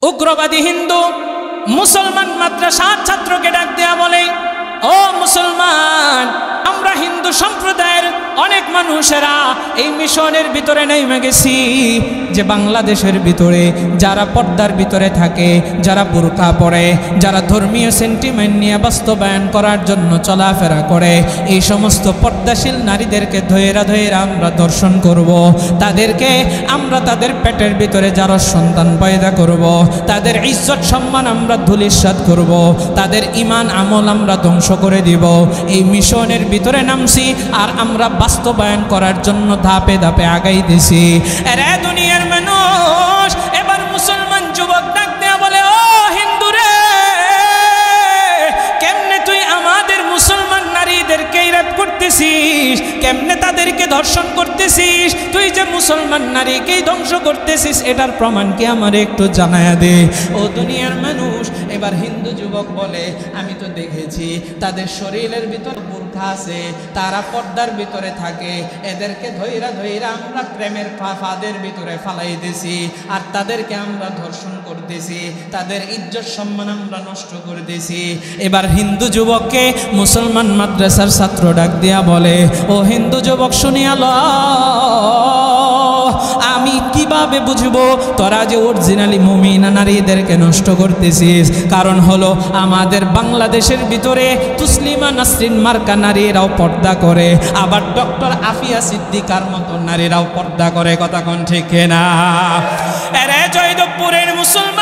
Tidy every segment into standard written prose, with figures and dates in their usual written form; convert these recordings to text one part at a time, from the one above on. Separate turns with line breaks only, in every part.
উগ্রবাদী হিন্দু মুসলমান মাদ্রাসার ছাত্রকে ডাক দেয়া বলে, ও মুসলমান, আমরা হিন্দু সম্প্রদায়ের অনেক মানুষেরা এই মিশনের ভিতরে নেমে গেছি যে বাংলাদেশের ভিতরে যারা পর্দার ভিতরে থাকে, যারা বুরকা পরে, যারা ধর্মীয় সেন্টিমেন্ট নিয়ে বাস্তবায়ন করার জন্য চলাফেরা করে, এই সমস্ত পর্দাশীল নারীদেরকে ধৈরা আমরা দর্শন করব। তাদেরকে আমরা তাদের পেটের ভিতরে যারা সন্তান পয়দা করব, তাদের ইজ্জত সম্মান আমরা ধূলিসাৎ করব, তাদের ঈমান আমল আমরা ধ্বংস করে দিব। এই মিশনের ভিতরে নামছি আর আমরা বাস্তবায়ন করার জন্য ধাপে ধাপে আগাইতেছি। এরে দুনিয়ার মানুষ, এবার মুসলমান যুবক ডাক দেয়া বলে, ও হিন্দু রে, কেমনে তুই আমাদের মুসলমান নারীদেরকে রেপ করতেছিস, কেমনে তাদেরকে ধর্ষণ করতেছিস, তুই যে মুসলমান নারীকেই ধ্বংস করতেছিস, এটার প্রমাণ কি আমার একটু জানায়া দে। ও দুনিয়ার মানুষ, এবার হিন্দু যুবক বলে, আমি তো দেখেছি তাদের শরীরের ভিতর বুরখা আছে, তারা পর্দার ভিতরে থাকে, এদেরকে ধৈরা আমরা প্রেমের ফাঁদের ভিতরে ফালাই দিছি আর তাদেরকে আমরা ধর্ষণ করতেছি, তাদের ইজ্জত সম্মান আমরা নষ্ট করে দিছি। এবার হিন্দু যুবককে মুসলমান মাদ্রাসার ছাত্র ডাক দিয়া বলে, ও হিন্দু যুবক শুনিয়া ল, আমি কিভাবে বুঝবো তোরা যে অরিজিনালি মুমিনা নারীদেরকে নষ্ট করতেছিস? কারণ হলো আমাদের বাংলাদেশের ভিতরে তুসলিমা নাসরিন মার্কা নারীরাও পর্দা করে, আবার ডক্টর আফিয়া সিদ্দিকার মতো নারীরাও পর্দা করে। কথা কোন ঠিক না? এরে জয়দেবপুরের মুসলমান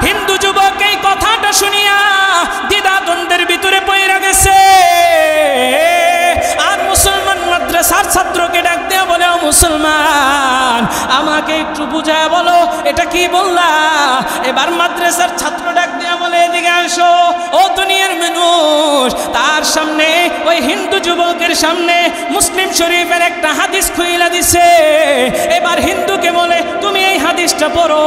হিন্দু যুবক এই কথাটা শুনিয়া দ্বিধাদ্বন্দ্বের ভিতরে পড়ে গেছে। আর মুসলমান মাদ্রাসার ছাত্রকে ডাক দেয়া বলে, ও মুসলমান, আমাকে একটু বুঝায় বলো এটা কি বললা? এবার মাদ্রাসার ছাত্র ডাক দেয়া বলে, এদিকে আসো। ও দুনিয়ার মানুষ, তার সামনে ওই হিন্দু যুবকের সামনে মুসলিম শরীফের একটা হাদিস খুইলা দিছে। এবার হিন্দুকে বলে, তুমি এই হাদিসটা পড়ো।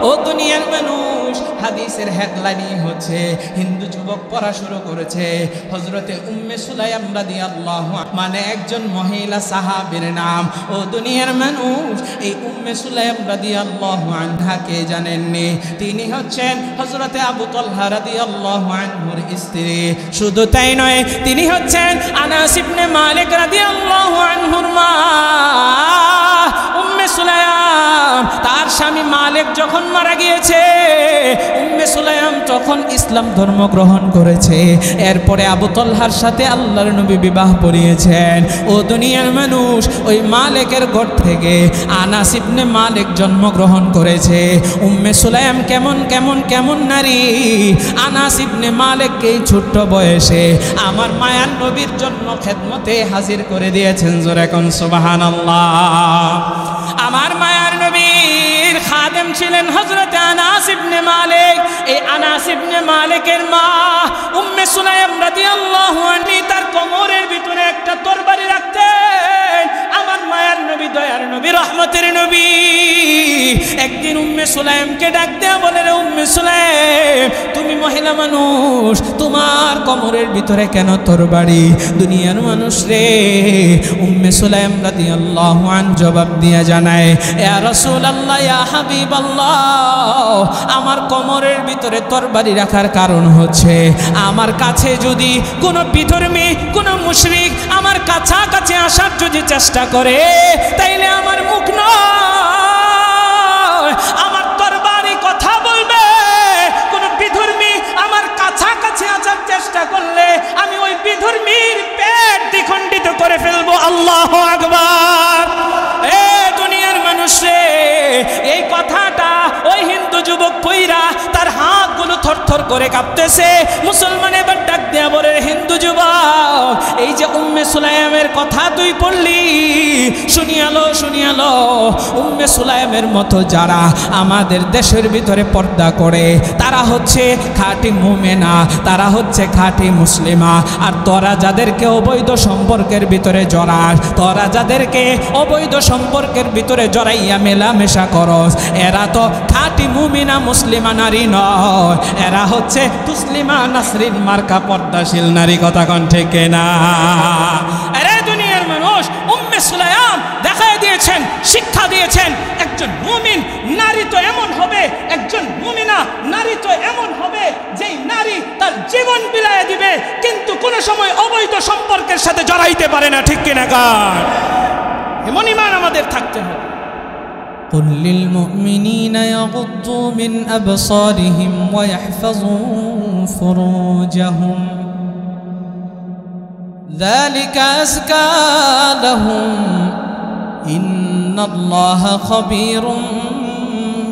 ও দুনিয়ার মানুষ, হাদিসের হেডলাইনই হচ্ছে, হিন্দু যুবক পড়া শুরু করেছে হযরতে উম্মে সুলাইম রাদিয়াল্লাহু আনহা, মানে একজন মহিলা সাহাবীর নাম। ও দুনিয়ার মানুষ, এই উম্মে সুলাইম রাদিয়াল্লাহু আনহা কে জানেননি? তিনি হচ্ছেন হযরতে আবু তালহা রাদিয়াল্লাহু আনহুর স্ত্রী। শুধু তাই নয়, তিনি হচ্ছেন আনাস ইবনে মালিক রাদিয়াল্লাহু আনহুর মা। উম্মে সুলাইম, তার স্বামী মালিক যখন মারা গিয়েছে, উম্মে সুলাইম তখন ইসলাম ধর্ম গ্রহণ করেছে। এরপরে আবু তালহার সাথে আল্লাহর নবী বিবাহ পড়িয়েছেন। ও দুনিয়ার মানুষ, ওই মালিকের ঘর থেকে আনাস ইবনে মালিক জন্মগ্রহণ করেছে। উম্মে সুলাইম কেমন নারী! আনাস ইবনে মালিককে ছোট্ট বয়সে আমার মায়ার নবীর জন্য খেদমতে হাজির করে দিয়েছেন। জোরে কোন সুবহানাল্লাহ। আমার মায়ার নবীর খাদেম ছিলেন হযরতে আনাস ইবনে মালিক। এই আনাস ইবনে মালিকের মা উম্মে সুলাইম রাদিয়াল্লাহু আনহা তার কোমরের ভিতরে একটা তরবারি রাখতেন। আমার মায়ার নবী, দয়ার নবী, রহমতের নবী একদিন উম্মে সুলাইমকে ডাক দেয়া বলে, রে উম্মে সুলাইম, তুমি মহিলা মানুষ, তোমার কোমরের ভিতরে কেন তরবারি? দুনিয়ার মানুষ রে, উম্মে সুলাইম রাদিয়াল্লাহু আনহা জবাব দিয়া জানায়, ইয়া রাসূলুল্লাহ, ইয়া হাবিবাল্লাহ, আমার কোমরের ভিতরে তরবারি রাখার কারণ হচ্ছে, আমার কাছে যদি কোনো বিধর্মী, কোনো মুশরিক আমার কাছাকাছি আসার যদি চেষ্টা করে, তাইলে আমার মুখ নয়, আমার তরবারি কথা বলবে। কোনো বিধর্মী আমার কাছাকাছি আসার চেষ্টা করলে আমি ওই বিধর্মীর পেট দ্বিখণ্ডিত করে ফেলবো। আল্লাহু আকবার। এ দুনিয়ার মানুষ রে, এই কথাটা ওই হিন্দু যুবক পইরা তার হাতগুলো থরথর করে কাঁপতেছে। মুসলমান এবার ডাক দেয়া বলে, হিন্দু যুবক, এই যে উম্মে সুলাইমের কথা তুই পড়লি, শুনিয়ালো। উম্মে সুলাইমের মতো যারা আমাদের দেশের ভিতরে পর্দা করে, তারা হচ্ছে খাঁটি মুমিনা, তারা হচ্ছে খাঁটি মুসলিমা। আর তোরা যাদেরকে অবৈধ সম্পর্কের ভিতরে জড়াস, তোরা যাদেরকে অবৈধ সম্পর্কের ভিতরে জড়াইয়া মেলামেশা করস, এরা তো খাঁটি মুমিনা মুসলিমা নারী নয়, এরা হচ্ছে তুসলিমা নাসরিন মার্কা পর্দাশীল নারী। কথা কোন ঠিক না? এরা দুনিয়ার মানুষ, উম্মে সুলাইম দেখায় দিয়েছেন, শিক্ষা দিয়েছেন, একজন মুমিন নারী তো জীবন বিলায় দিবে, কিন্তু কোনো সময় অবৈধ সম্পর্কের সাথে জড়াইতে পারে না। ঠিক কিনা কার? এমন ঈমান আমাদের থাকতে হবে। قل للمؤمنين يغضوا من أبصارهم ويحفظوا فروجهم ذلك أزكى لهم إن الله خبير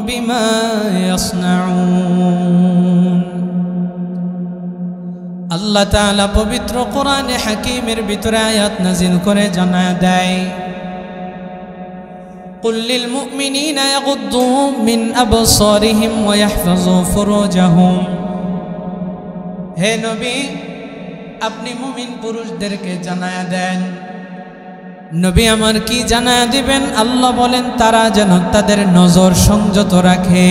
بما يصنعون। আল্লাহ তাআলা পবিত্র কোরআনে হাকিমের ভিতরে আয়াত নাজিল করে জানায় দেয়, قل للمؤمنين يغضوا من أبصارهم ويحفظوا فروجهم। হে নবী, আপনি মুমিন পুরুষদেরকে জানায়া দেন। নবী আমার কি জানায়া দিবেন? আল্লাহ বলেন তারা যেন তাদের নজর সংযত রাখে,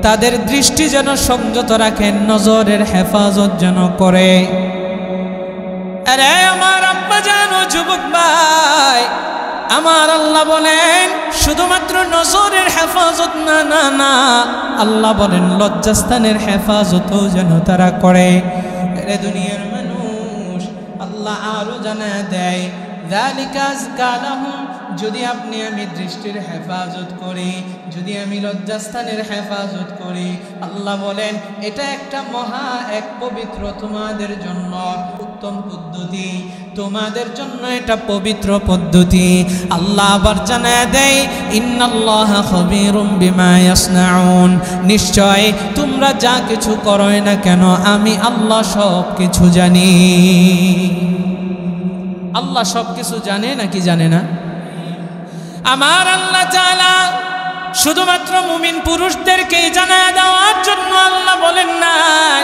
তাদের দৃষ্টি যেন সংযত রাখে, নজরের হেফাজত যেন করে। আরে আমার আব্বা জানো, যুবক ভাই, আমার আল্লাহ বলেন শুধুমাত্র নজরের হেফাজত না, না না, আল্লাহ বলেন লজ্জাস্থানের হেফাজতও যেন তারা করে। এরে দুনিয়ার মানুষ, আল্লাহ আরো জানায় দেয়, যালিকা আযকা লাহুম, যদি আপনি আমি দৃষ্টির হেফাজত করি, যদি আমি লজ্জাস্থানের হেফাজত করি, আল্লাহ বলেন এটা একটা মহা এক পবিত্র তোমাদের জন্য উত্তম পদ্ধতি, তোমাদের জন্য এটা পবিত্র পদ্ধতি। আল্লাহ আবার জানায় দেয়, ইন্নাল্লাহা খাবীরুম বিমা ইয়াসনাউন, নিশ্চয় তোমরা যা কিছু করো না কেন আমি আল্লাহ সব কিছু জানি। আল্লাহ সব কিছু জানে নাকি জানে না? আমার আল্লাহ তাআলা শুধুমাত্র মুমিন পুরুষদেরকেই জানায় দেওয়ার জন্য আল্লাহ বলেন নাই,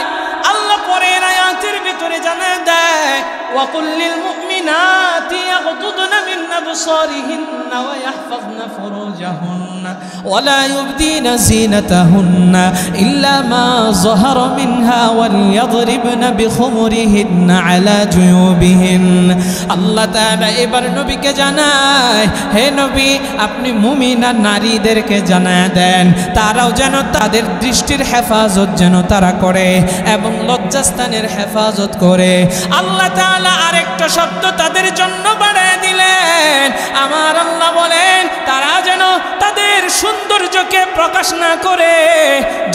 আল্লাহ পরের আয়াতের ভিতরে জানায় দেয়, ওয়াকুল লিল মুমিনাতি ইয়াগদুদনা মিন আবসারিহিন্না ওয়া ইয়াহফাযনা ফুরুজাহুন্না ওয়া লা ইউবদিনা যিনাতাহুন্না ইল্লা মা যাহারা মিনহা ওয়াল ইয়াদরিবনা বিখুমুরিহিন্না আলা জুয়ুবিহিন। আল্লাহ তাআলা এবার নবীকে জানায়, হে নবী আপনি মুমিনা নারীদেরকে জানায় দেন, তারাও যেন তাদের দৃষ্টির হেফাজত যেন তারা করে এবং লজ্জাস্থানের হেফাজত করে। আল্লাহ তাআলা আরেকটা শব্দ তাদের জন্য বাড়ায় দিলেন, আমার আল্লাহ বলেন তারা যেন তাদের সৌন্দর্যকে প্রকাশ না করে,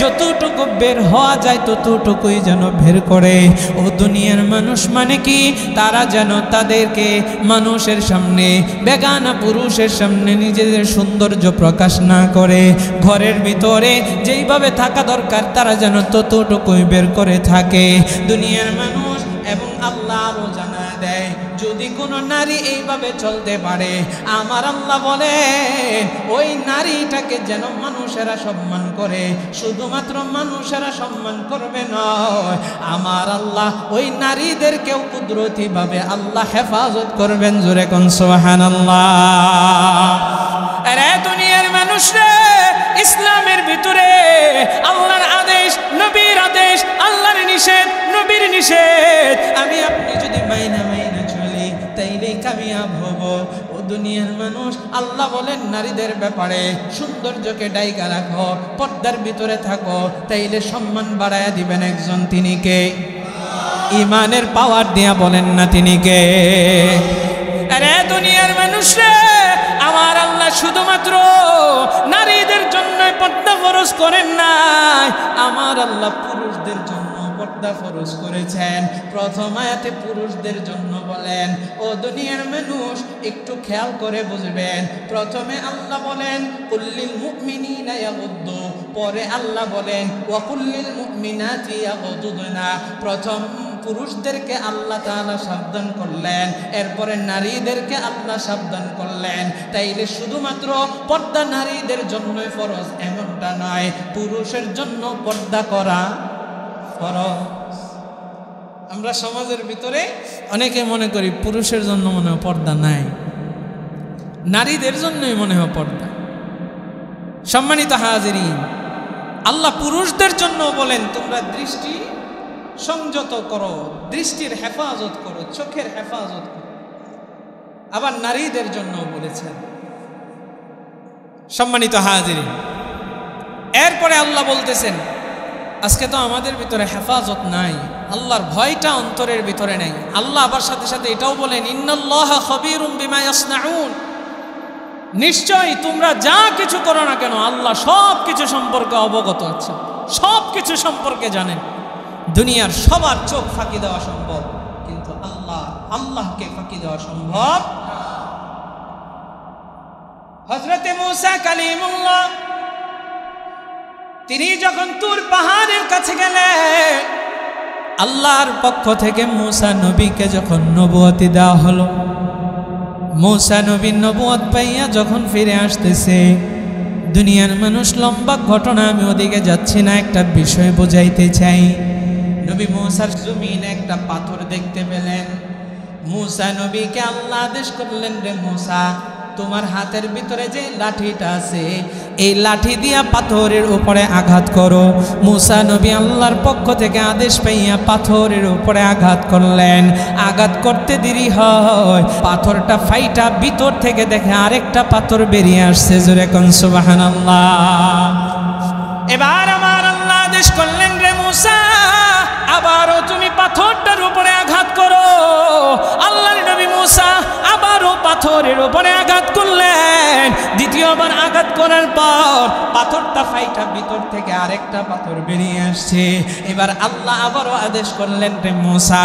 যতটুকু বের হওয়া যায় ততটুকুই যেন বের করে। ও দুনিয়ার মানুষ, মানে কি? তারা যেন তাদেরকে মানুষের সামনে, বেগানা পুরুষের সামনে নিজেদের সৌন্দর্য প্রকাশ না করে, ঘরের ভিতরে যেইভাবে থাকা দরকার তারা যেন ততটুকুই বের করে থাকে। দুনিয়ার মানুষ এবং আল্লাহ আরো জানা দেয়, যদি কোনো নারী এইভাবে চলতে পারে, আমার আল্লাহ বলেন ওই নারীটাকে যেন মানুষেরা সম্মান করে, শুধুমাত্র মানুষেরা সম্মান করবে নয়, আমার আল্লাহ ওই নারীদেরকেও কুদরতি ভাবে আল্লাহ হেফাজত করবেন। জোরে কোন সুবহানাল্লাহ। আরে দুনিয়ার মানুষ রে, ইসলামের ভিতরে আল্লাহর আদেশ, নবীর আদেশ, আল্লাহর নিষেধ, নবীর নিষেধ, আমি আপনি যদি মাইনা চলি তাইলে কামিয়াব হব। ও দুনিয়ার মানুষ, আল্লাহ বলেন নারীদের ব্যাপারে সৌন্দর্যকে ডাইকা রাখো, পর্দার ভিতরে থাকো, তাইলে সম্মান বাড়ায়া দিবেন একজন, তিনি কে? ইমানের পাওয়ার দিয়া বলেন না তিনি কে? আরে দুনিয়ার মানুষ রে, আমার আল্লাহ শুধুমাত্র নারীদের জন্য পর্দা ফরজ করেন নাই, আমার আল্লাহ পুরুষদের জন্য পর্দা ফরজ করেছেন। প্রথম আয়াতে পুরুষদের জন্য বলেন। ও দুনিয়ার মানুষ, একটু খেয়াল করে বুঝবেন, প্রথমে আল্লাহ বলেন কুল্লিল মুমিনিনা ইয়াগুদ্দু, পরে আল্লাহ বলেন ওয়া কুল্লিল মুমিনাতি ইয়াগুদুনা। প্রথম পুরুষদেরকে আল্লাহ তাআলা সাবধান করলেন, এরপরে নারীদেরকে আল্লাহ সাবধান করলেন। তাইলে শুধুমাত্র পর্দা নারীদের জন্যই ফরজ এমনটা নয়, পুরুষের জন্য পর্দা করা ফরজ। আমরা সমাজের ভিতরে অনেকে মনে করি পুরুষের জন্য মনে হয় পর্দা নাই, নারীদের জন্যই মনে হয় পর্দা। সম্মানিত হাজিরিন, আল্লাহ পুরুষদের জন্য বলেন তোমরা দৃষ্টি সংযত করো, দৃষ্টির হেফাজত করো, চোখের হেফাজত করো। আবার নারীদের জন্য বলেছেন। সম্মানিত হাজিরিন, এরপরে আল্লাহ বলতেছেন আজকে তো আমাদের ভিতরে হেফাজত নাই, আল্লাহর ভয়টা অন্তরের ভিতরে নাই। আল্লাহ আবার সাথে সাথে এটাও বলেন, ইন্নাল্লাহা খাবীরুম বিমা ইয়াসনাউন, নিশ্চয়ই তোমরা যা কিছু করো না কেন আল্লাহ সব কিছু সম্পর্কে অবগত আছেন, সব কিছু সম্পর্কে জানেন। দুনিয়ার সবার চোখ ফাঁকি দেওয়া সম্ভব, কিন্তু আল্লাহকে ফাঁকি দেওয়া সম্ভব। হযরতে মূসা কালিমুল্লাহ তিনি যখন তুর পাহাড়ের কাছে গেলেন, আল্লাহর পক্ষ থেকে মূসা নবীকে যখন নবুয়তি দেওয়া হলো, মূসা নবী নবুয়ত পাইয়া যখন ফিরে আসতেছে, দুনিয়ার মানুষ লম্বা ঘটনা, আমি ওদিকে যাচ্ছি না, একটা বিষয় বোঝাইতে চাই। নবী মূসার জমিনে একটা পাথর দেখতে পেলেন। মূসা নবীকে আল্লাহ আদেশ করলেন, রে মূসা, তোমার হাতের ভিতরে যে লাঠিটা আছে এই লাঠি দিয়া পাথরের উপরে আঘাত করো। মূসা নবী আল্লাহর পক্ষ থেকে আদেশ পাইয়া পাথরের উপরে আঘাত করলেন। আঘাত করতে দেরি হয়, পাথরটা ফাইটা ভিতর থেকে দেখে আরেকটা পাথর বেরিয়ে আসছে। জোরে কোন সুবহানাল্লাহ। এবার আমার আল্লাহ আদেশ করলেন, রে মূসা, আবারও তুমি পাথরটার উপরে আঘাত করো। আল্লাহর নবী মূসা আবারও পাথরের উপরে আঘাত করলেন। দ্বিতীয়বার আঘাত করার পর পাথরটা ফাইটা ভিতর থেকে আরেকটা পাথর বেরিয়ে আসছে। এবার আল্লাহ আবারও আদেশ করলেন, রে মূসা,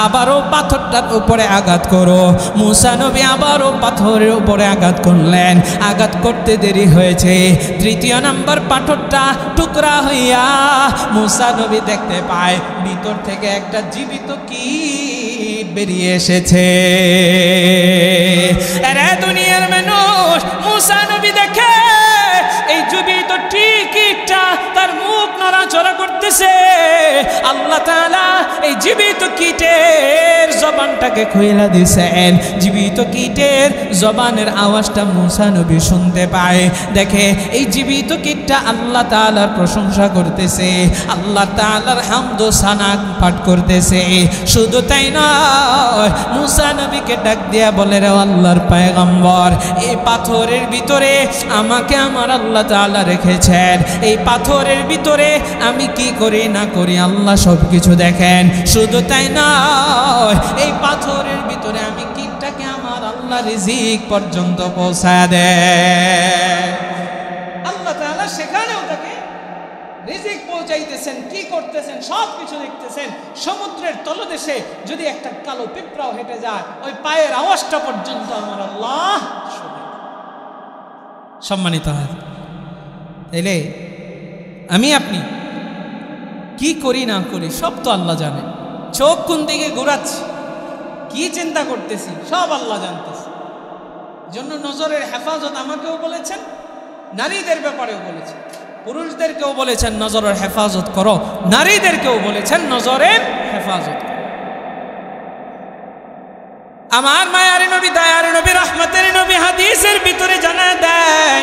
আবারও পাথরটার উপরে আঘাত করো। মূসা নবী আবারও পাথরের উপরে আঘাত করলেন। আঘাত করতে দেরি হয়েছে। তৃতীয় নাম্বার পাথরটা টুকরা হইয়া মূসা নবী দেখতে পায় ভিতর থেকে একটা জীবিত কীট বেরিয়ে এসেছে। আরে দুনিয়ার মানুষ, মূসা নবী দেখে এই জীবিত কীটটা তার মুখ নড়াচড়া করতেছে। আল্লাহ তাআলা এই জীবিত কীটের জবানটাকে খুইলা দিয়েছেন। জীবিত কীটের জবানের আওয়াজটা মূসা নবী শুনতে পায়। দেখে এই জীবিত কীটটা আল্লাহ তাআলার প্রশংসা করতেছে, আল্লাহ তাআলার হামদ ও সানা পাঠ করতেছে। শুধু তাই নয়, মূসা নবীকে ডাক দিয়া বলে, রে আল্লাহর পয়গম্বর, এই পাথরের ভিতরে আমাকে আমার আল্লাহ তাআলা রেখেছেন। এই পাথরের ভিতরে আমি কি করি না করি আল্লাহ সব কিছু দেখেন। শুধু তাই নয়, এই পাথরের ভিতরে আমি কীটটাকে আমার আল্লাহ রিজিক পর্যন্ত পৌঁছায় দেয়। আল্লাহ তাআলা সেখানেও তাকে রিজিক পৌঁছাইতেছেন, কি করতেছেন সব কিছু দেখতেছেন। সমুদ্রের তলদেশে যদি একটা কালো পিঁপড়াও হেঁটে যায়, ওই পায়ের আওয়াজটা পর্যন্ত আমার আল্লাহ শুনে। সম্মানিত হয়, তাইলে আমি আপনি কি করি না করি সব তো আল্লাহ জানে। চোখ কোন দিকে ঘুরাচ্ছি, কি চিন্তা করতেছি সব আল্লাহ জানতেছে। জন্য নজরের হেফাজত আমাকেও বলেছেন, নারীদের ব্যাপারেও বলেছেন, পুরুষদেরকেও বলেছেন নজরের হেফাজত করো, নারীদেরকেও বলেছেন নজরের হেফাজত করো। আমার মায়ার নবী, দয়ার নবী, রহমতের নবী হাদিসের ভিতরে জানায় দেয়,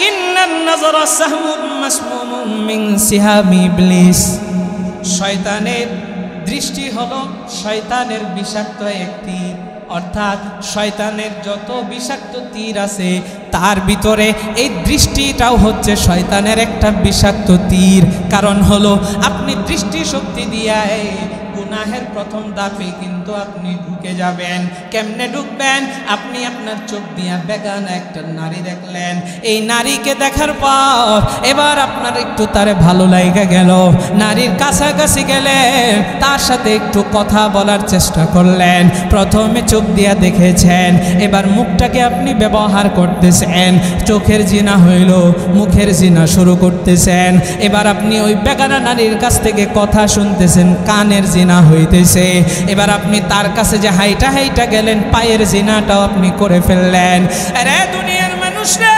ইন্নান নাযরা সাহমুম মাসমুমুম মিন সিহামি ইবলিস। শয়তানের দৃষ্টি হলো শয়তানের বিষাক্ত একটি, অর্থাৎ শয়তানের যত বিষাক্ত তীর আছে তার ভিতরে এই দৃষ্টিটাও হচ্ছে শয়তানের একটা বিষাক্ত তীর। কারণ হলো আপনি দৃষ্টি শক্তি দিয়ে গুনাহের প্রথম ধাপে কিন্তু আপনি ঢুকে যাবেন। কেমনে ঢুকবেন? আপনি আপনার চোখ দিয়ে বেগানা একটা নারী দেখলেন, এই নারীকে দেখার পর এবার আপনার একটু তারে ভালো লাগা গেল, নারীর কাছাকাছি গেলেন, তার সাথে একটু কথা বলার চেষ্টা করলেন। প্রথমে চোখ দিয়ে দেখেছেন, এবার মুখটাকে আপনি ব্যবহার করতেছেন। চোখের জিনা হইল, মুখের জিনা শুরু করতেছেন। এবার আপনি ওই বেগানা নারীর কাছ থেকে কথা শুনতেছেন, কানের জিনা হইতেছে। এবার আপনি তার কাছে যে হাইটা হাইটা গেলেন, পায়ের জিনাটাও আপনি করে ফেললেন। আরে দুনিয়ার মানুষ রে,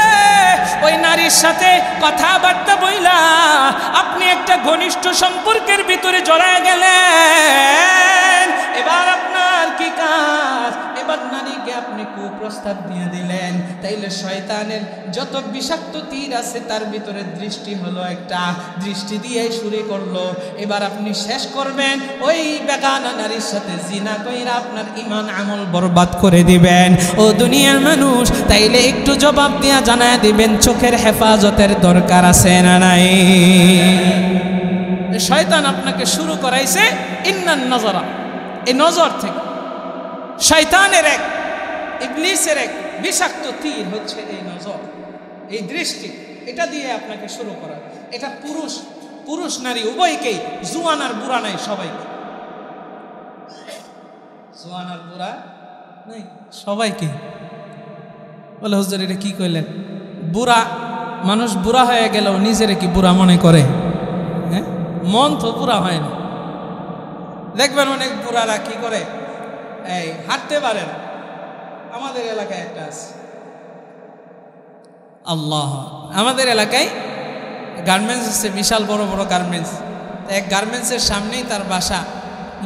ওই নারীর সাথে কথাবার্তা বইলা আপনি একটা ঘনিষ্ঠ সম্পর্কের ভিতরে জড়ায় গেলেন। এবার আপনার কি কাজ? এবার নারীকে আপনি কুপ্রস্তাব দিয়ে দিলেন। তাইলে শয়তানের যত বিষাক্ত তীর আছে তার ভিতরে দৃষ্টি হলো একটা, দৃষ্টি দিয়ে শুরু করলো। এবার আপনি শেষ করবেন ওই বেগানা নারীর সাথে জিনা কইরা আপনার ঈমান আমল বরবাদ করে দিবেন। ও দুনিয়ার মানুষ, তাইলে একটু জবাব দিয়া জানায় দিবেন চোখের হেফাজতের দরকার আছে না নাই? শয়তান আপনাকে শুরু করাইছে ইন্নান নজরা, এই নজর থেকে। শয়তানের এক, ইবলিসের এক বিষাক্ত তীর হচ্ছে এই নজর, এই দৃষ্টি। এটা দিয়ে আপনাকে শুরু করা। এটা পুরুষ নারী উভয়কেই, জুয়ান আর বুড়া নাই, সবাইকে। জুয়ান আর বুড়া নাই, সবাইকে। বলে হুজুর এটা কি কইলেন? বুড়া মানুষ বুড়া হয়ে গেলেও নিজের কি বুড়া মনে করে? হ্যাঁ, মন তো বুড়া হয় না। দেখবেন অনেক বুড়ারা কি করে, এই হাঁটতে পারে না। আমাদের এলাকায় একটা আছে, আল্লাহ, আমাদের এলাকায় গার্মেন্টস আছে, বিশাল বড় বড় গার্মেন্টস। এক গার্মেন্টসের সামনেই তার বাসা।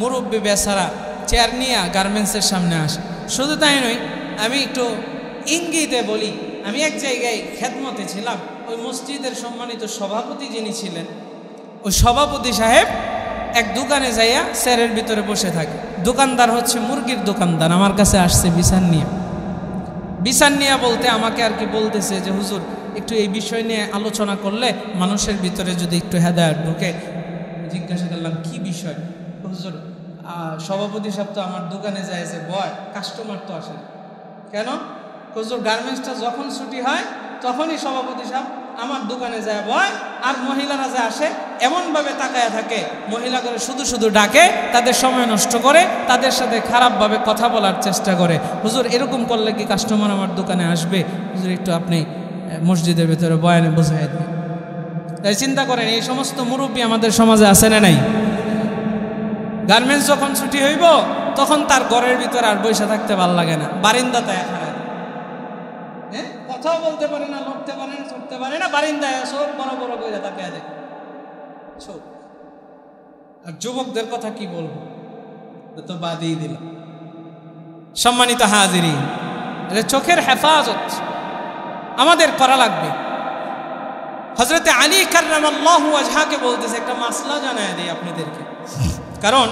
মুরব্বী বেচারা চেয়ার নিয়ে গার্মেন্টসের সামনে আসে। শুধু তাই নয়, আমি একটু ইঙ্গিতে বলি, আমি এক জায়গায় খেদমতে ছিলাম। ওই মসজিদের সম্মানিত সভাপতি যিনি ছিলেন, ওই সভাপতি সাহেব এক দোকানে যাইয়া চেয়ারের ভিতরে বসে থাকে। দোকানদার হচ্ছে মুরগির দোকানদার। আমার কাছে আসছে বিচার নিয়ে বলতে আমাকে আর কি বলতেছে যে হুজুর একটু এই বিষয় নিয়ে আলোচনা করলে মানুষের ভিতরে যদি একটু হেদায়েত ঢুকে। জিজ্ঞাসা করলাম কি বিষয়? হুজুর সভাপতি সাহেব তো আমার দোকানে যায় যে বয়, কাস্টমার তো আসে না। কেন? হুজুর গার্মেন্টসটা যখন ছুটি হয় তখনই সভাপতি সাহেব আমার দোকানে যায় বয়, আর মহিলারা যে আসে এমনভাবে তাকায়া থাকে, মহিলা করে শুধু ডাকে, তাদের সময় নষ্ট করে, তাদের সাথে খারাপভাবে কথা বলার চেষ্টা করে। হুজুর এরকম করলে কি কাস্টমার আমার দোকানে আসবে? হুজুর একটু আপনি মসজিদের ভেতরে বয়ানে বোঝাই দিন। তাই চিন্তা করেন, এই সমস্ত মুরব্বী আমাদের সমাজে আছে না নাই? গার্মেন্টস যখন ছুটি হইব তখন তার ঘরের ভিতরে আর বসে থাকতে ভাল লাগে না, বারিন্দাতে খারাপ, হ্যাঁ, কথাও বলতে পারে না, লড়তে পারে না, চড়তে পারে না, বারিন্দায় সব বড় বড় করে তাকে দেখে। আর যুবকদের কথা কি বলবো, তো বাদই দিলাম। সম্মানিত হাজিরিন, চোখের হেফাজত আমাদের করা লাগবে। হযরতে আলী কাররামাল্লাহু ওয়াজহাকে বলতেছে, একটা মাসলা জানায় দেই আপনাদেরকে। কারণ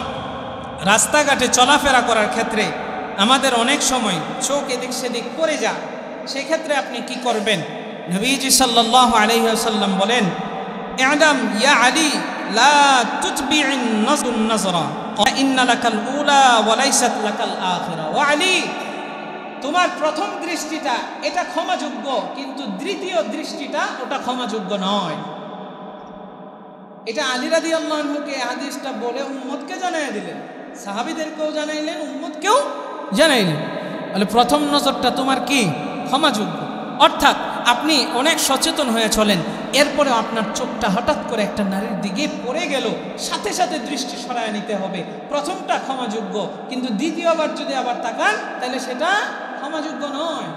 রাস্তাঘাটে চলাফেরা করার ক্ষেত্রে আমাদের অনেক সময় চোখ এদিক সেদিক পড়ে যায়। সেক্ষেত্রে আপনি কি করবেন? নবীজি সাল্লাল্লাহু আলাইহি ওয়াসাল্লাম বলেন, ইআলাম ইয়া আলী লা তুতবি'ন নাজরা ওয়া ইন্না লাকাল উলা ওয়া লাইসাত লাকাল আখিরা। ওয়া আলী, তোমার প্রথম দৃষ্টিটা এটা ক্ষমাযোগ্য, কিন্তু দ্বিতীয় দৃষ্টিটা ওটা ক্ষমাযোগ্য নয়। এটা আলী রাদিয়াল্লাহু আনহুকে হাদিসটা বলে উম্মতকে জানাই দিলেন, সাহাবীদেরকেও জানাইলেন, উম্মতকেও জানাইলেন। বলে প্রথম নজরটা তোমার কি? ক্ষমাযোগ্য। অর্থাৎ আপনি অনেক সচেতন হয়ে চলেন, এরপরে আপনার চোখটা হঠাৎ করে একটা নারীর দিকে পড়ে গেল, সাথে সাথে দৃষ্টি সরায় নিতে হবে। প্রথমটা ক্ষমাযোগ্য, কিন্তু দ্বিতীয়বার যদি আবার তাকান তাহলে সেটা ক্ষমাযোগ্য নয়।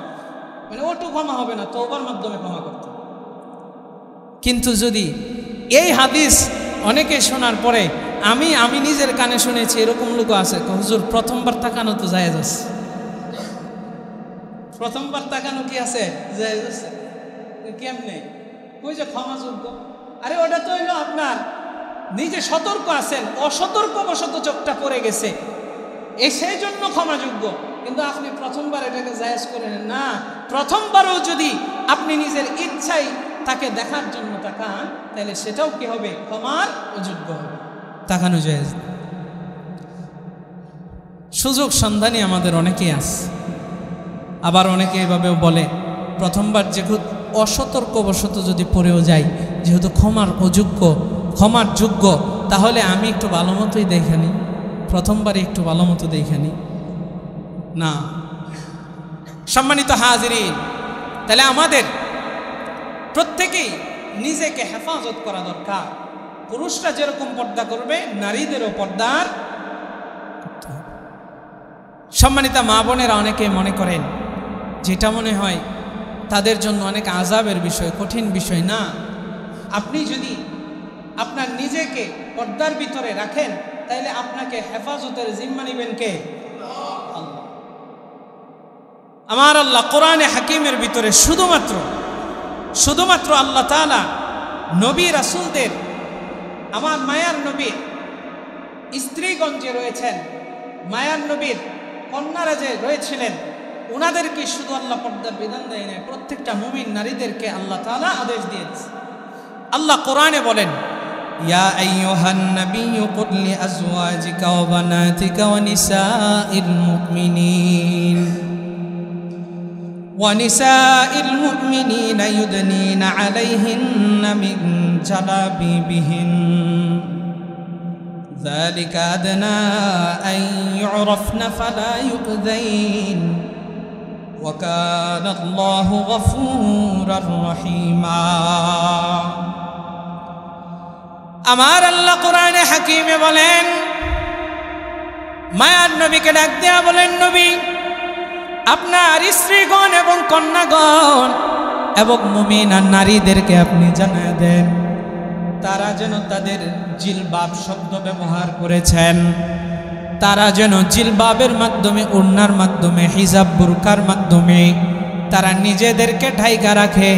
মানে ওটু ক্ষমা হবে না, তওবার মাধ্যমে ক্ষমা করতে। কিন্তু যদি এই হাদিস অনেকে শোনার পরে, আমি নিজের কানে শুনেছি, এরকম লোক আছে, হুজুর প্রথমবার তাকানো তো জায়েজ আছে। প্রথমবার তাকানো কি আছে? জায়েজ আছে। কেমনে? ওই যে ক্ষমাযোগ্য। আরে ওটা তো হইলো আপনার নিজে সতর্ক আছেন, অসতর্কবশত চোখটা পড়ে গেছে, সেই জন্য ক্ষমাযোগ্য। কিন্তু আপনি প্রথমবার এটাকে জায়েজ করে নেন না। প্রথমবারও যদি আপনি নিজের ইচ্ছাই তাকে দেখার জন্য তাকান, তাহলে সেটাও কি হবে? ক্ষমার অযোগ্য হবে। তাকানো জায়েজ। সুযোগ সন্ধানী আমাদের অনেকেই আছে। আবার অনেকে এভাবেও বলে, প্রথমবার যেহেতু অসতর্কবশত যদি পড়েও যাই, যেহেতু ক্ষমার যোগ্য, তাহলে আমি একটু ভালো মতোই দেখে নিই, প্রথমবারে একটু ভালো মতো দেখে নিই না। সম্মানিত হাজিরিন, তাহলে আমাদের প্রত্যেকেই নিজেকে হেফাজত করা দরকার। পুরুষরা যেরকম পর্দা করবে, নারীদেরও পর্দার। সম্মানিত মা বোনেরা অনেকে মনে করেন যেটা মনে হয় তাদের জন্য অনেক আযাবের বিষয়, কঠিন বিষয় না। আপনি যদি আপনার নিজেকে পর্দার ভিতরে রাখেন, তাহলে আপনাকে হেফাজতের জিম্মা নেবেন কে? আল্লাহ। আমার আল্লাহ কোরআনে হাকিমের ভিতরে শুধুমাত্র আল্লাহ তাআলা নবী রাসূলদের, আমার মায়ার নবী স্ত্রীগণ যে রয়েছেন, মায়ার নবীর কন্যারা যে রয়েছিলেন, ওনাদেরকে শুধু আল্লাহ পর্দার বিধান দেয় না, প্রত্যেকটা মুমিন নারীদেরকে আল্লাহ তাআলা আদেশ দিয়েছে। আল্লাহ কোরআনে বলেন, ইয়া আইয়ুহান নাবিয়্যু কুল লিআজওয়াজিকা ওয়া বানাতিকা ওয়া নিসাইল মুমিনিন ونساء المؤمنين يدنين عليهن من جلابيبهن ذلك أدنى أن يعرفن فلا يؤذين وكان الله غفورا رحيما আমার আল্লাহ কোরআনে হাকিমে বলেন, মায়ার নবীকে ডাক দিয়া বলেন, নবী আপনার স্ত্রীগণ এবং কন্যাগণ এবং মুমিনা নারীদেরকে আপনি জানিয়ে দেন তারা যেন তাদের জিলবাব শব্দ ব্যবহার করেছেন, তারা যেন জিলবাবের মাধ্যমে, ওড়নার মাধ্যমে, হিজাব বুরকার মাধ্যমে তারা নিজেদেরকে ঢাইকা রাখে।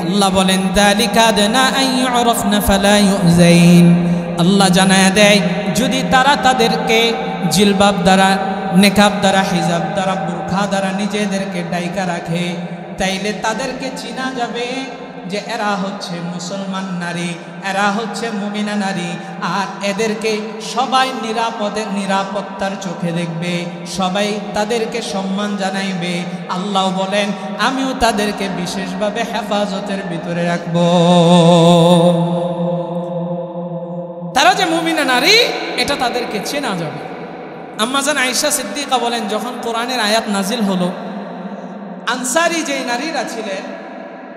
আল্লাহ বলেন যালিকা আদনা আন ইউরাফনা ফালা ইউযাইন, আল্লাহ জানায়া দেয় যদি তারা তাদেরকে জিলবাব দ্বারা, নেকাব দ্বারা, হিজাব দ্বারা, বুরখা দ্বারা নিজেদেরকে ঢাইকা রাখে, তাইলে তাদেরকে চিনা যাবে যে এরা হচ্ছে মুসলমান নারী, এরা হচ্ছে মুমিনা নারী। আর এদেরকে সবাই নিরাপত্তার চোখে দেখবে, সবাই তাদেরকে সম্মান জানাইবে। আল্লাহ বলেন আমিও তাদেরকে বিশেষভাবে হেফাজতের ভিতরে রাখব। তারা যে মুমিনা নারী এটা তাদেরকে চেনা যাবে। আম্মা জান আয়েশা সিদ্দিকা বলেন, যখন কোরআনের আয়াত নাজিল হলো, আনসারী যে নারীরা ছিলেন,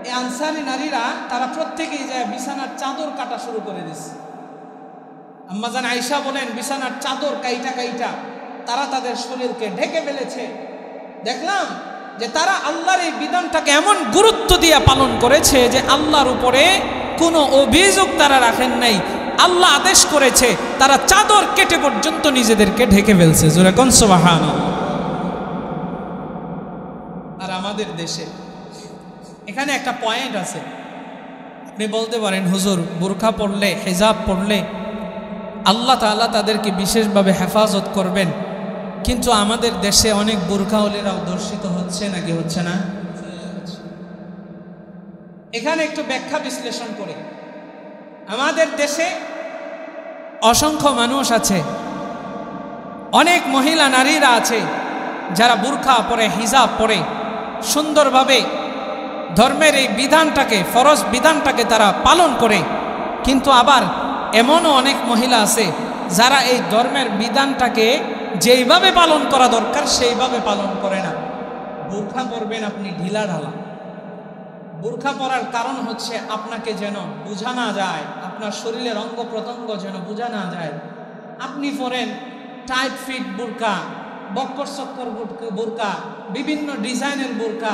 এই আনসারী নারীরা তারা প্রত্যেকেই যায় বিছানার চাদর কাটা শুরু করে দিচ্ছে। আম্মা জান আয়েশা বলেন বিছানার চাদর কাইটা কাইটা তারা তাদের শরীরকে ঢেকে ফেলেছে। দেখলাম যে তারা আল্লাহর এই বিধানটাকে এমন গুরুত্ব দিয়ে পালন করেছে যে আল্লাহর উপরে কোনো অভিযোগ তারা রাখেন নাই। আল্লাহ আদেশ করেছে, তারা চাদর কেটে পর্যন্ত নিজেদেরকে ঢেকে ফেলছে। জোরে কোন সুবহানাল্লাহ। আর আমাদের দেশে এখানে একটা পয়েন্ট আছে, আপনি বলতে পারেন হুজুর বুরখা পড়লে, হিজাব পড়লে আল্লাহ তাআলা তাদেরকে বিশেষভাবে হেফাজত করবেন, কিন্তু আমাদের দেশে অনেক বুরখাওয়ালীরাও দর্শিত হচ্ছে নাকি হচ্ছে না? এখানে একটু ব্যাখ্যা বিশ্লেষণ করি। আমাদের দেশে অসংখ্য মানুষ আছে, অনেক মহিলা নারীরা আছে যারা বুরখা পরে, হিজাব পরে সুন্দরভাবে ধর্মের এই বিধানটাকে, ফরজ বিধানটাকে তারা পালন করে। কিন্তু আবার এমনও অনেক মহিলা আছে যারা এই ধর্মের বিধানটাকে যেইভাবে পালন করা দরকার সেইভাবে পালন করে না। বুরখা পরবেন আপনি ঢিলা ঢালা। বুরখা পরার কারণ হচ্ছে আপনাকে যেন বোঝা না যায়, আপনার শরীরের অঙ্গ প্রত্যঙ্গ যেন বোঝা না যায়। আপনি পরেন টাইট ফিট বুরকা, বক্কর চক্কর বুরকা, বিভিন্ন ডিজাইনের বুরকা,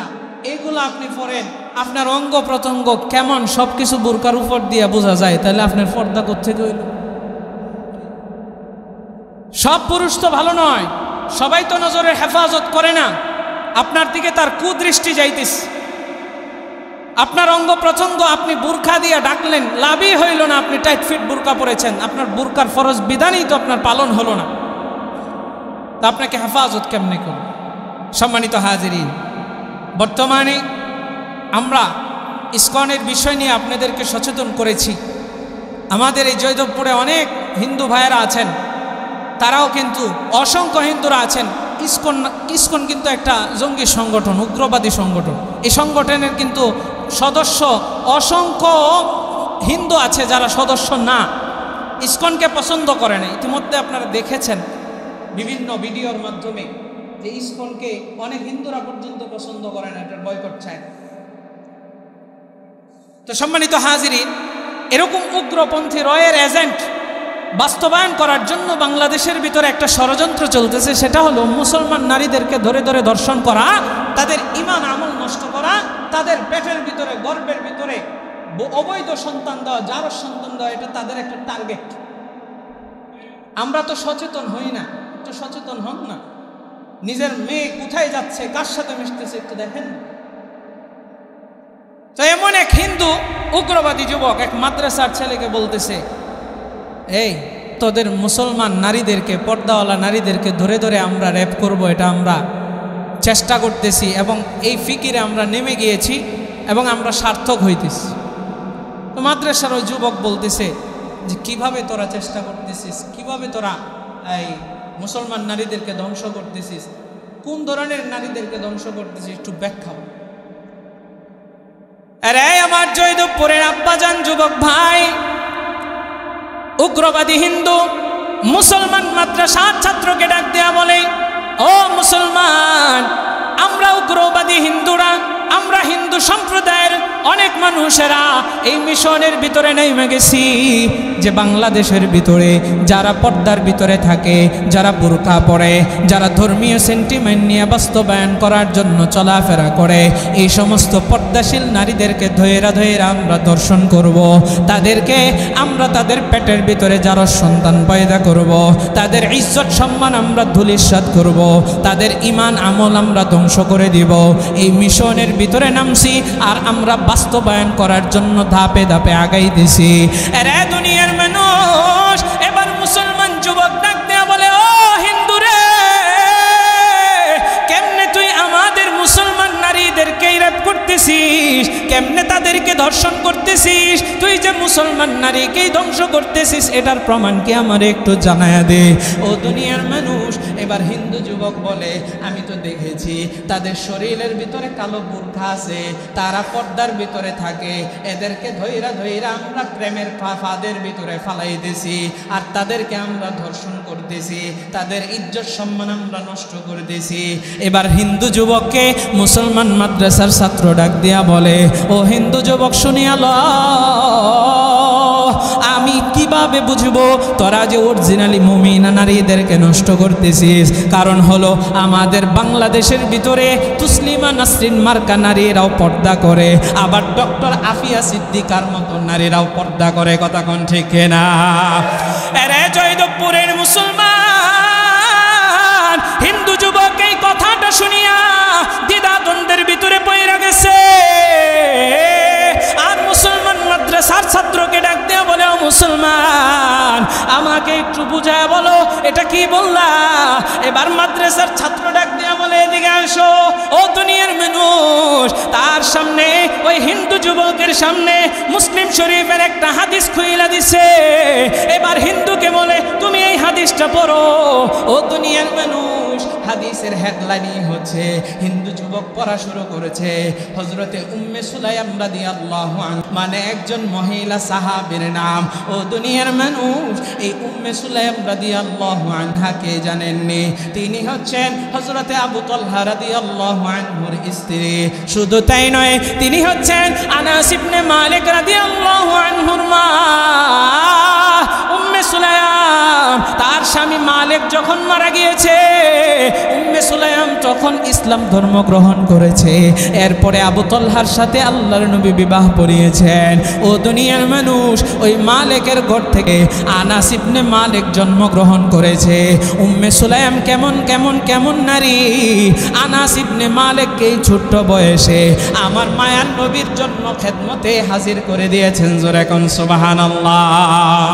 এগুলো আপনি পরেন, আপনার অঙ্গ প্রত্যঙ্গ কেমন সব কিছু বুরকার উপর দিয়ে বোঝা যায়, তাহলে আপনার পর্দা কোত্থেকে হইল? সব পুরুষ তো ভালো নয়, সবাই তো নজরের হেফাজত করে না। আপনার দিকে তার কুদৃষ্টি যাইতেছে। আপনার অঙ্গ প্রত্যঙ্গ আপনি বুরখা দিয়ে ডাকলেন, লাভই হইল না। আপনি টাইট ফিট বুরকা পরেছেন, আপনার বুরকার ফরজ বিধানই তো আপনার পালন হলো না, তা আপনাকে হেফাজত কেমনে করবে? সম্মানিত হাজিরিন, বর্তমানে আমরা ইসকনের বিষয় নিয়ে আপনাদেরকে সচেতন করেছি। আমাদের এই জয়দেবপুরে অনেক হিন্দু ভাইয়েরা আছেন, তারাও কিন্তু অসংখ্য হিন্দুরা আছেন। ইসকন কিন্তু একটা জঙ্গি সংগঠন, উগ্রবাদী সংগঠন। এই সংগঠনের কিন্তু সদস্য অসংখ্য হিন্দু আছে যারা সদস্য না, ইসকনকে পছন্দ করে না। ইতিমধ্যে আপনারা দেখেছেন বিভিন্ন ভিডিওর মাধ্যমে যে ইসকনকে অনেক হিন্দুরা পর্যন্ত পছন্দ করে না, এটার বয়কট চায়। তো সম্মানিত হাজিরিন, এরকম উগ্রপন্থী রয়ের এজেন্ট বাস্তবায়ন করার জন্য বাংলাদেশের ভিতরে একটা ষড়যন্ত্র চলতেছে। সেটা হলো মুসলমান নারীদেরকে ধরে ধরে ধর্ষণ করা, তাদের ঈমান আমল নষ্ট করা, তাদের পেটের ভিতরে, গর্ভের ভিতরে অবৈধ সন্তান দেওয়া, জারজ সন্তান দেওয়া, এটা তাদের একটা টার্গেট। আমরা তো সচেতন হই না, একটু সচেতন হন না। নিজের মেয়ে কোথায় যাচ্ছে, কার সাথে মিশতেছে একটু দেখেন। তো এমন এক হিন্দু উগ্রবাদী যুবক এক মাদ্রাসার ছেলেকে বলতেছে, এই তোদের মুসলমান নারীদেরকে, পর্দাওয়ালা নারীদেরকে ধরে ধরে আমরা র্যাপ করব, এটা আমরা চেষ্টা করতেছি এবং এই ফিকিরে আমরা নেমে গিয়েছি এবং আমরা সার্থক হইতেছি। তো মাদ্রাসার ওই যুবক বলতেছে যে কিভাবে তোরা চেষ্টা করতেছিস, কিভাবে তোরা এই মুসলমান নারীদেরকে ধ্বংস করতেছিস, কোন ধরনের নারীদেরকে ধ্বংস করতেছিস, একটু ব্যাখ্যা। আরে আমার জয়দেবপুরের আব্বাজান যুবক ভাই, উগ্রবাদী হিন্দু মুসলমান মাদ্রাসার ছাত্রকে ডাক দেয়া বলে, ও মুসলমান, আমরা উগ্রবাদী হিন্দুরা, আমরা হিন্দু সম্প্রদায়ের অনেক মানুষেরা এই মিশনের ভিতরে নেমে গেছি যে বাংলাদেশের ভিতরে যারা পর্দার ভিতরে থাকে, যারা বুরকা পরে, যারা ধর্মীয় সেন্টিমেন্ট নিয়ে বাস্তবায়ন করার জন্য চলাফেরা করে, এই সমস্ত পর্দাশীল নারীদেরকে ধৈরা ধৈরা আমরা দর্শন করব, তাদেরকে আমরা তাদের পেটের ভিতরে যারা সন্তান পয়দা করব, তাদের ইজ্জত সম্মান আমরা ধূলিসাৎ করব, তাদের ঈমান আমল আমরা ধ্বংস করে দিব। এই মিশনের ভিতরে নামছি আর আমরা বাস্তবায়ন করার জন্য ধাপে ধাপে আগাইতেছি। এরে দুনিয়ার মানুষ, এবার মুসলমান যুবক ডাক দেয়া বলে, ও হিন্দু রে, কেমনে তুই আমাদের মুসলমান নারীদেরকে রেপ করতেছিস, কেমনে তাদেরকে ধর্ষণ করতেছিস, তুই যে মুসলমান নারীকেই ধ্বংস করতেছিস, এটার প্রমাণ কি আমার একটু জানায়া দে। ও দুনিয়ার মানুষ, এবার হিন্দু যুবক বলে, আমি তো দেখেছি তাদের শরীরের ভিতরে কালো বুরখা আছে, তারা পর্দার ভিতরে থাকে, এদেরকে ধৈরা ধৈরা আমরা প্রেমের ফাঁদের ভিতরে ফালাই দিছি আর তাদেরকে আমরা ধর্ষণ করতেছি, তাদের ইজ্জত সম্মান আমরা নষ্ট করে দিছি। এবার হিন্দু যুবককে মুসলমান মাদ্রাসার ছাত্র ডাক দিয়া বলে, ও হিন্দু যুবক শুনিয়া ল, আমি কিভাবে বুঝবো তোরা যে অরিজিনালি মুমিনা নারীদেরকে নষ্ট করতেছিস? কারণ হলো আমাদের বাংলাদেশের ভিতরে তুসলিমা নাসরিন মার্কা নারীরাও পর্দা করে, আবার ডক্টর আফিয়া সিদ্দিকার মতো নারীরাও পর্দা করে। কথা কোন ঠিক না? আরে জয়দেবপুরের মুসলমান হিন্দু যুবক এই কথাটা শুনিয়া দ্বিধাদ্বন্দ্বের ভিতরে পড়ে গেছে। আর মুসলমান মাদ্রাসার ছাত্রকে ডাক দেয়া বলে, ও মুসলমান, আমাকে একটু বুঝায় বলো এটা কি বললা? এবার মাদ্রাসার ছাত্র ডাক দেয়া বলে, এদিকে আসো। ও দুনিয়ার মানুষ, তার সামনে ওই হিন্দু যুবকের সামনে মুসলিম শরীফের একটা হাদিস খুইলা দিছে। এবার হিন্দুকে বলে, তুমি এই হাদিসটা পড়ো। ও দুনিয়ার মানুষ, হাদিসের হেডলাইনই হচ্ছে, হিন্দু যুবক পড়া শুরু করেছে, হযরতে উম্মে সুলাইম রাদিয়াল্লাহু আনহা, মানে একজন মহিলা সাহাবীর নাম। ও দুনিয়ার মানুষ, এই উম্মে সুলাইম রাদিয়াল্লাহু আনহা কে জানেননি? তিনি হচ্ছেন হযরতে আবু তালহা রাদিয়াল্লাহু আনহুর স্ত্রী। শুধু তাই নয়, তিনি হচ্ছেন আনাস ইবনে মালিক রাদিয়াল্লাহু আনহুর মা। উম্মে সুলাইম, তার স্বামী মালিক যখন মারা গিয়েছে, উম্মে সুলাইম তখন ইসলাম ধর্ম গ্রহণ করেছে। এরপরে আবু তালহার সাথে আল্লাহর নবী বিবাহ পড়িয়েছেন। ও দুনিয়ার মানুষ, ওই মালিকের ঘর থেকে আনাস ইবনে মালিক জন্মগ্রহণ করেছে। উম্মে সুলাইম কেমন কেমন কেমন নারী! আনাস ইবনে মালিককে এই ছোট্ট বয়সে আমার মায়ার নবীর জন্য খেদমতে হাজির করে দিয়েছেন। জোরে কোন সুবহানাল্লাহ।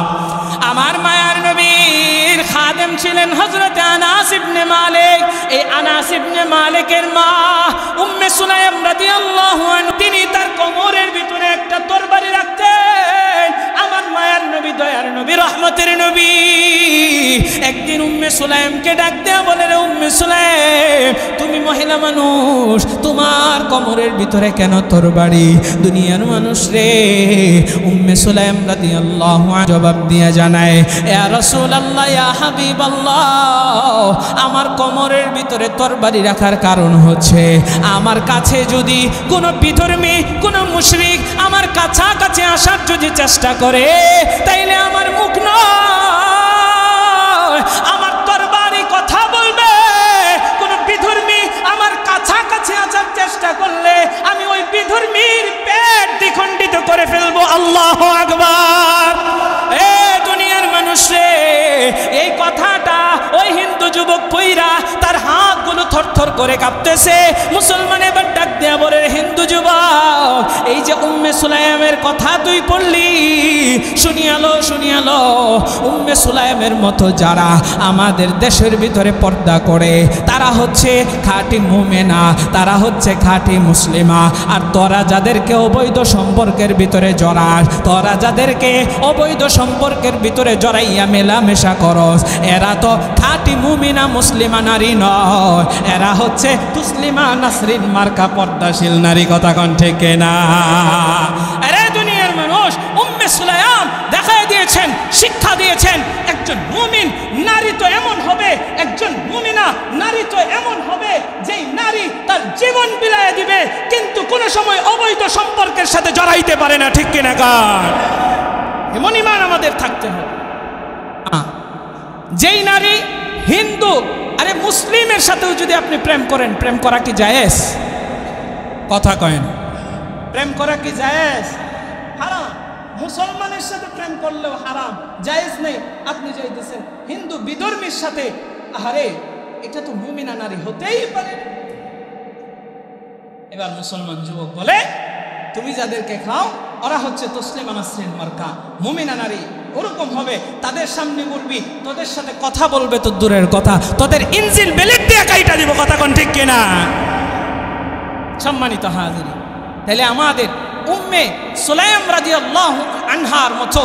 আমার মায়ার নবীর খাদেম ছিলেন হযরত আনাস ইবনে মালিক। এই আনাস ইবনে মালিকের মা উম্মে সুলাইম রাদিয়াল্লাহু আনহা, তিনি তার কোমরের ভিতরে একটা তরবারি রাখতেন। আমার মায়ার নবী, দয়ার নবী, রহমতের নবী একদিন উম্মে সুলাইমকে ডাক দেয়া বলে, রে উম্মে সুলাইম, তুমি মহিলা মানুষ, তোমার কোমরের ভিতরে কেন তরবারি? দুনিয়ার মানুষ রে, উম্মে সুলাইম রাদিয়াল্লাহু আনহা জবাব দিয়া জানায়, ইয়া রাসূলুল্লাহ, ইয়া হাবিবাল্লাহ, আমার কোমরের ভিতরে তরবারি রাখার কারণ হচ্ছে, আমার কাছে যদি কোনো বিধর্মী, কোনো মুশরিক আমার কাছাকাছি আসার যদি চেষ্টা করে, তাইলে আমার মুখ নয়, আমার তরবারি কথা বলবে। কোনো বিধর্মী আমার কাছাকাছি আসার চেষ্টা করলে আমি ওই বিধর্মীর পেট দ্বিখণ্ডিত করে ফেলবো। আল্লাহু আকবার। এ দুনিয়ার মানুষে, এই কথাটা ওই হিন্দু যুবক পইরা তার হাতগুলো থরথর করে কাঁপতেছে। মুসলমান এবার ডাক দেয়া বলে, হিন্দু যুবক, এই যে উম্মে সুলাইমের কথা তুই পড়লি, শুনি শুনিয়ালো উম্মে সুলাইমের মতো যারা আমাদের দেশের ভিতরে পর্দা করে তারা হচ্ছে খাঁটি মুমিনা, তারা হচ্ছে খাঁটি মুসলিমা। আর তোরা যাদেরকে অবৈধ সম্পর্কের ভিতরে জড়াস, তোরা যাদেরকে অবৈধ সম্পর্কের ভিতরে জড়াইয়া মেলামেশা করস, এরা তো খাঁটি মুমিনা মুসলিমা নারী নয়, এরা হচ্ছে তুসলিমা নাসরিন মার্কা পর্দাশীল নারী। কথা কোন ঠিক না? আরে দুনিয়ার মানুষ, উম্মে সুলাইম দেখায় দিয়েছেন, শিক্ষা দিয়েছেন, একজন মুমিন নারী তো এমন হবে, একজন মুমিনা নারী তো এমন হবে যেই নারী তার জীবন বিলায় দিবে কিন্তু কোনো সময় অবৈধ সম্পর্কের সাথে জড়াইতে পারে না। ঠিক কিনা কার? এমন ঈমান আমাদের থাকতে হবে। যেই নারী হিন্দু, আরে মুসলিমের সাথেও যদি আপনি প্রেম করেন, প্রেম করা কি জায়েজ? কথা কয় না। প্রেম করা কি জায়েজ? হারাম। মুসলমানের সাথে প্রেম করলেও হারাম, জায়েজ নেই। আপনি যাইতেছেন হিন্দু বিধর্মীর সাথে, আরে এটা তো মুমিনা নারী হতেই পারে। এবার মুসলমান যুবক বলে, তুমি যাদেরকে খাও ওরা হচ্ছে তসলিমা নাসরিন মার্কা মুমিনা নারী, ওরকম হবে। তাদের সামনে বলবি, তোদের সাথে কথা বলবে তো দূরের কথা, তোদের ইঞ্জিন বেলেট দিয়ে কাইটা দিব। কথা কোন ঠিক কিনা? সম্মানিত হাজিরিন, তাহলে আমাদের উম্মে সুলাইম রাদিয়াল্লাহু আনহার মতো,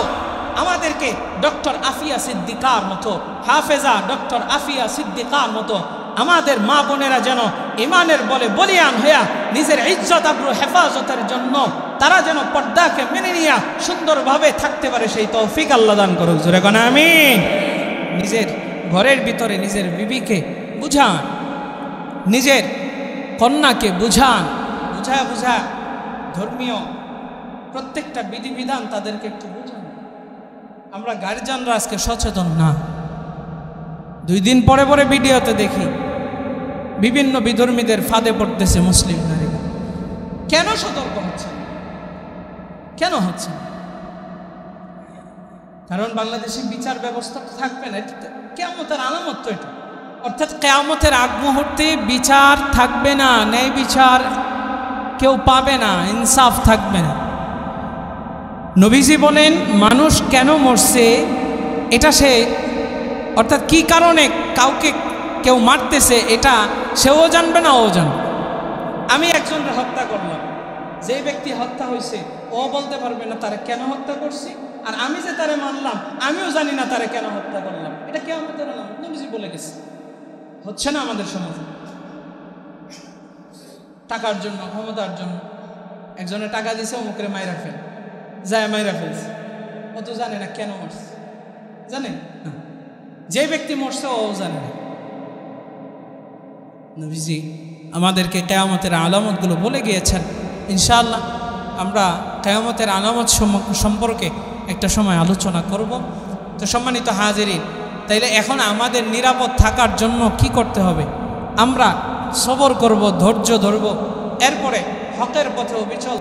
আমাদেরকে ডক্টর আফিয়া সিদ্দিকার মতো, হাফেজা ডক্টর আফিয়া সিদ্দিকার মতো আমাদের মা বোনেরা যেন ইমানের বলে বলিয়ান হইয়া নিজের ইজ্জত আবরু হেফাজতের জন্য তারা যেন পর্দাকে মেনে নিয়ে সুন্দরভাবে থাকতে পারে, সেই তৌফিক আল্লাহ দান করুক। জোরে কোন আমিন। নিজের ঘরের ভিতরে নিজের বিবিকে বুঝান, নিজের কন্যাকে বুঝান, বুঝা ধর্মীয় প্রত্যেকটা বিধিবিধান তাদেরকে একটু বুঝান। আমরা গার্জিয়ানরা আজকে সচেতন না। 2 দিন পরে পরে ভিডিওতে দেখি বিভিন্ন বিধর্মীদের ফাঁদে পড়তেছে মুসলিম নারীরা। কেন সতর্ক হচ্ছে? কেন হচ্ছে? কারণ বাংলাদেশে বিচার ব্যবস্থা থাকবে না, কিয়ামতের আলামত তো এটা। অর্থাৎ কিয়ামতের আগ মুহূর্তে বিচার থাকবে না, ন্যায় বিচার কেউ পাবে না, ইনসাফ থাকবে না। নবীজি বলেন, মানুষ কেন মরছে এটা সে, অর্থাৎ কি কারণে কাউকে কেউ মারতেছে এটা সেও জানবে না, ও জানবে। আমি একজনকে হত্যা করলাম, যে ব্যক্তি হত্যা হয়েছে ও বলতে পারবে না তারে কেন হত্যা করছি, আর আমি যে তারে মারলাম আমিও জানি না তারে কেন হত্যা করলাম। এটা কিয়ামতের আলামত, নবীজি বলে গেছে। হচ্ছে না আমাদের সমাজে। টাকার জন্য, ক্ষমতার জন্য একজনে টাকা দিছে, অমুকের মাইরা ফেল, যায় মাইরা ফেলছে, ও তো জানে না কেন মারছে। জানে না, যে ব্যক্তি মরছে ও জানে না। নবীজি আমাদেরকে কিয়ামতের আলামতগুলো বলে গিয়েছেন। ইনশাআল্লাহ আমরা কিয়ামতের আলামত সম্পর্কে একটা সময় আলোচনা করব। তো সম্মানিত হাজিরিন, তাইলে এখন আমাদের নিরাপদ থাকার জন্য কি করতে হবে? আমরা সবর করব, ধৈর্য ধরব, এরপরে হকের পথে অবিচল